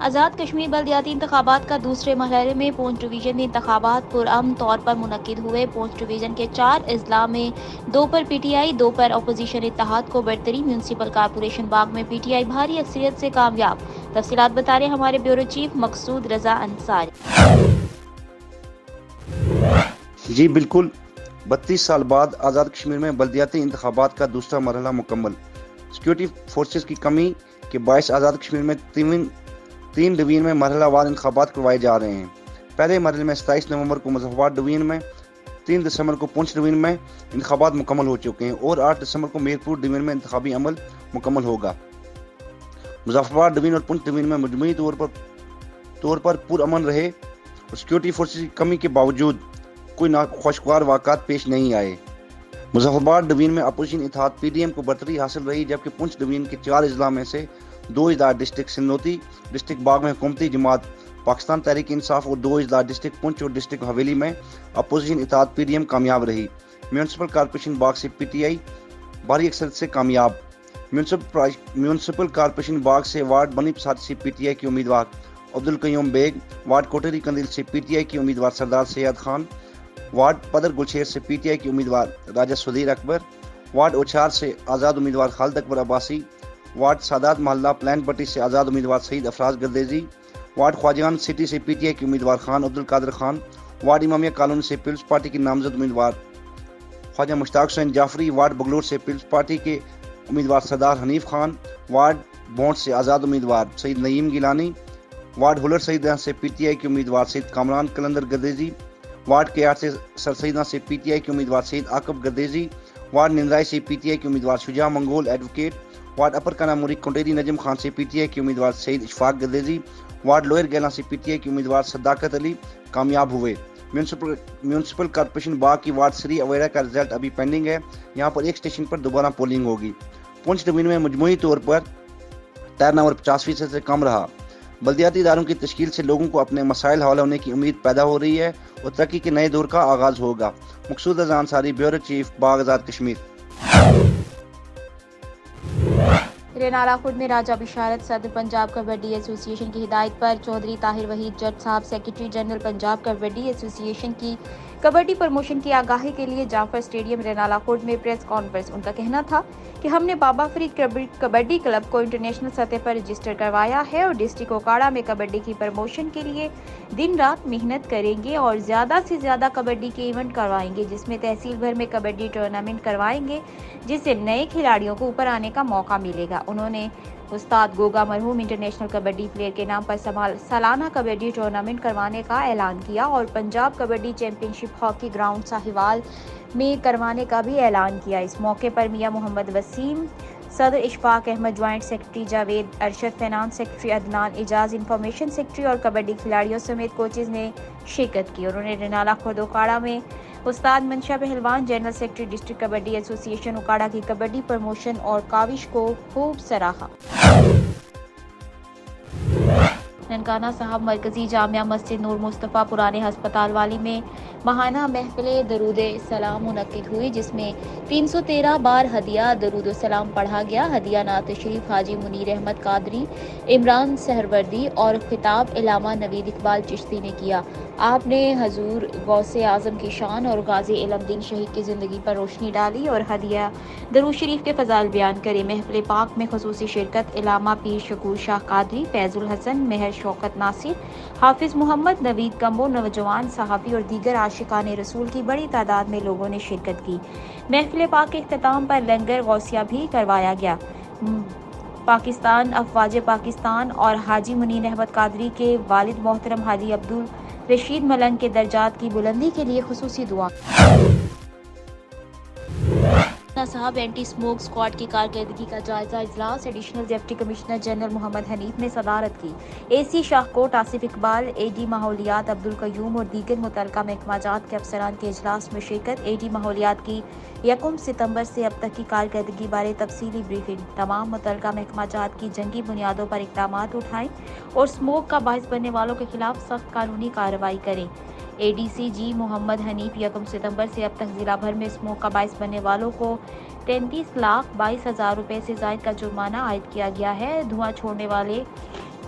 آزاد کشمیر بلدیاتی انتخابات کا دوسرے مرحلے میں پونچھ ڈویژن میں انتخابات پرامن طور پر منعقد ہوئے۔ پونچھ ڈویژن کے 4 اضلاع میں 2 پر P T I, 2 per opposition اتحاد کو برتری۔ میونسپل کارپوریشن باغ میں پی ٹی آئی بھاری اکثریت سے کامیاب۔ تفصیلات بتا رہے ہمارے بیورو چیف مقصود رضا انصاری۔ جی بالکل، 32 سال بعد آزاد کشمیر میں بلدیاتی انتخابات کا دوسرا مرحلہ مکمل۔ سیکورٹی فورسز کی کمی کے باعث آزاد کشمیر میں 3 ڈویژن میں مرحلہ وار انتخابات کروائے جا رہے ہیں۔ پہلے مرحلے میں 27 نومبر کو مظفر آباد ڈویژن میں، 3 دسمبر کو پونچھ ڈویژن میں انتخابات مکمل ہو چکے ہیں اور 8 دسمبر کو میرپور ڈویژن میں انتخابی عمل مکمل ہوگا۔ مظفر آباد ڈویژن اور پونچھ ڈویژن میں مجموعی طور پر پرامن رہے اور سیکورٹی فورسز کی کمی کے باوجود کوئی ناخوشگوار واقعات پیش نہیں آئے۔ مظفر آباد ڈویژن میں اپوزیشن اتحاد پی ڈی ایم کو برتری حاصل رہی، جبکہ پونچھ ڈویژن کے 4 اضلاع میں سے 2 اضلاع ڈسٹرکٹ سنوتی ڈسٹرکٹ باغ میں حکومتی جماعت پاکستان تحریک انصاف اور 2 اضلاع ڈسٹرکٹ پونچھ اور ڈسٹرکٹ حویلی میں اپوزیشن اتحاد پی ڈی ایم کامیاب رہی۔ میونسپل کارپوریشن باغ سے پی ٹی آئی بھاری اکثریت سے کامیاب۔ میونسپل کارپوریشن باغ سے وارڈ بنی پساتی سے پی ٹی آئی کے امیدوار عبدالقیوم بیگ، وارڈ کوٹری قندیل سے پی ٹی آئی کے امیدوار سردار سید خان، وارڈ پدر گلشیر سے پی ٹی آئی کے امیدوار راجہ صدیر اکبر، وارڈ اوچھار سے آزاد امیدوار خالد اکبر عباسی، وارڈ سادات محلہ پلان پٹی سے آزاد امیدوار سعید افراز گردیزی، وارڈ خواجگان سٹی سے پی ٹی آئی کے امیدوار خان عبدالقادر خان، وارڈ امامیہ کالونی سے پیپلز پارٹی کے نامزد امیدوار خواجہ مشتاق حسین جعفری، وارڈ بگلور سے پیپلز پارٹی کے امیدوار سردار حنیف خان، وارڈ بونٹ سے آزاد امیدوار سعید نعیم گیلانی، وارڈ ہولر سیدہ سے پی ٹی آئی کے امیدوار سعید کامران کلندر گردیزی، وارڈ کیاٹ سے سر سیدہ سے پی ٹی آئی کے امیدوار سعید عاقب گردیزی، وارڈ نندرائی سے پی ٹی آئی کے امیدوار شجاع منگول ایڈوکیٹ، وارڈ اپر کناموری کنٹیری نجم خان سے پی ٹی آئی کے امیدوار سعید اشفاق گردیزی، وارڈ لوئر گیلاں سے پی ٹی آئی کے امیدوار صداقت علی کامیاب ہوئے۔ میونسپل کارپوریشن باغ کی وارڈ 3 اویرا کا رزلٹ ابھی پینڈنگ ہے، یہاں پر ایک اسٹیشن پر دوبارہ پولنگ ہوگی۔ پونچھ ڈویژن میں مجموعی طور پر ٹرن اوور 50% سے کم رہا۔ بلدیاتی اداروں کی تشکیل سے لوگوں کو اپنے مسائل حل ہونے کی امید پیدا ہو رہی ہے اور ترقی کے نئے دور کا آغاز ہوگا۔ مقصود رضا انصاری، بیورو چیف، باغ آزاد کشمیر۔ رینالہ خورد میں راجہ بشارت صدر پنجاب کبڈی ایسوسی ایشن کی ہدایت پر چودھری طاہر وحید جٹ صاحب سیکرٹری جنرل پنجاب کبڈی ایسوسی ایشن کی کبڈی پروموشن کی آگاہی کے لیے جعفر اسٹیڈیم رینالہ خورد میں پریس کانفرنس۔ ان کا کہنا تھا کہ ہم نے بابا فرید کبڈی کلب کو انٹرنیشنل سطح پر رجسٹر کروایا ہے اور ڈسٹرکٹ اوکاڑہ میں کبڈی کی پروموشن کے لیے دن رات محنت کریں گے اور زیادہ سے زیادہ کبڈی کے ایونٹ کروائیں گے، جس میں تحصیل بھر میں کبڈی ٹورنامنٹ کروائیں گے، جس سے نئے کھلاڑیوں کو اوپر آنے کا موقع ملے گا۔ انہوں نے استاد گوگا مرحوم انٹرنیشنل کبڈی پلیئر کے نام پر سالانہ کبڈی ٹورنامنٹ کروانے کا اعلان کیا اور پنجاب کبڈی چیمپئن شپ ہاکی گراؤنڈ ساہیوال میں کروانے کا بھی اعلان کیا۔ اس موقع پر میاں محمد وسیم صدر، Ashfaq Ahmed joint secretary, Javed Arshad finance secretary, Adnan Ijaz information secretary اور کبڈی کھلاڑیوں سمیت کوچز نے شرکت کی۔ انہوں نے رینالہ خورد اوکاڑہ میں استاد منشا پہلوان، جنرل سیکرٹری ڈسٹرکٹ کبڈی ایسوسی ایشن اوکاڑہ کی کبڈی پروموشن اور کاوش کو خوب سراہا۔ ننکانہ صاحب مرکزی جامعہ مسجد نور مصطفیٰ پرانے ہسپتال والی میں ماہانہ محفل درود سلام منعقد ہوئی، جس میں 313 بار ہدیہ درود السلام پڑھا گیا۔ ہدیہ نعت شریف حاجی منیر احمد قادری، عمران سہروردی اور خطاب علامہ نوید اقبال چشتی نے کیا۔ آپ نے حضور غوث اعظم کی شان اور غازی علم دین شہید کی زندگی پر روشنی ڈالی اور ہدیہ درود شریف کے فضائل بیان کرے۔ محفل پاک میں خصوصی شرکت علامہ پیر شکور شاہ قادری، فیض الحسن، مہر شوکت ناصر، حافظ محمد نوید کمبو، نوجوان صحافی اور دیگر عاشقان رسول کی بڑی تعداد میں لوگوں نے شرکت کی۔ محفل پاک کے اختتام پر لنگر غوثیہ بھی کروایا گیا۔ پاکستان، افواج پاکستان اور حاجی منیر احمد قادری کے والد محترم حاجی عبدالرشید ملنگ کے درجات کی بلندی کے لیے خصوصی دعا۔ صاحب اینٹی اسموک اسکواڈ کی کارکردگی کا جائزہ اجلاس، ایڈیشنل ڈپٹی کمشنر جنرل محمد حنیف نے صدارت کی۔ اے سی شاہکوٹ آصف اقبال، اے ڈی ماحولیات عبدالقیوم اور دیگر متعلقہ محکمہ جات کے افسران کے اجلاس میں شرکت۔ اے ڈی ماحولیات کی 1 ستمبر سے اب تک کی کارکردگی بارے تفصیلی بریفنگ۔ تمام متعلقہ محکمہ جات کی جنگی بنیادوں پر اقدامات اٹھائیں اور اسموک کا باعث بننے والوں کے خلاف سخت قانونی کارروائی کریں۔ اے ڈی سی جی محمد حنیف، 1 ستمبر سے اب تک ضلع بھر میں اسموک کا باعث بننے والوں کو 33,22,000 روپے سے زائد کا جرمانہ عائد کیا گیا ہے۔ دھواں چھوڑنے والے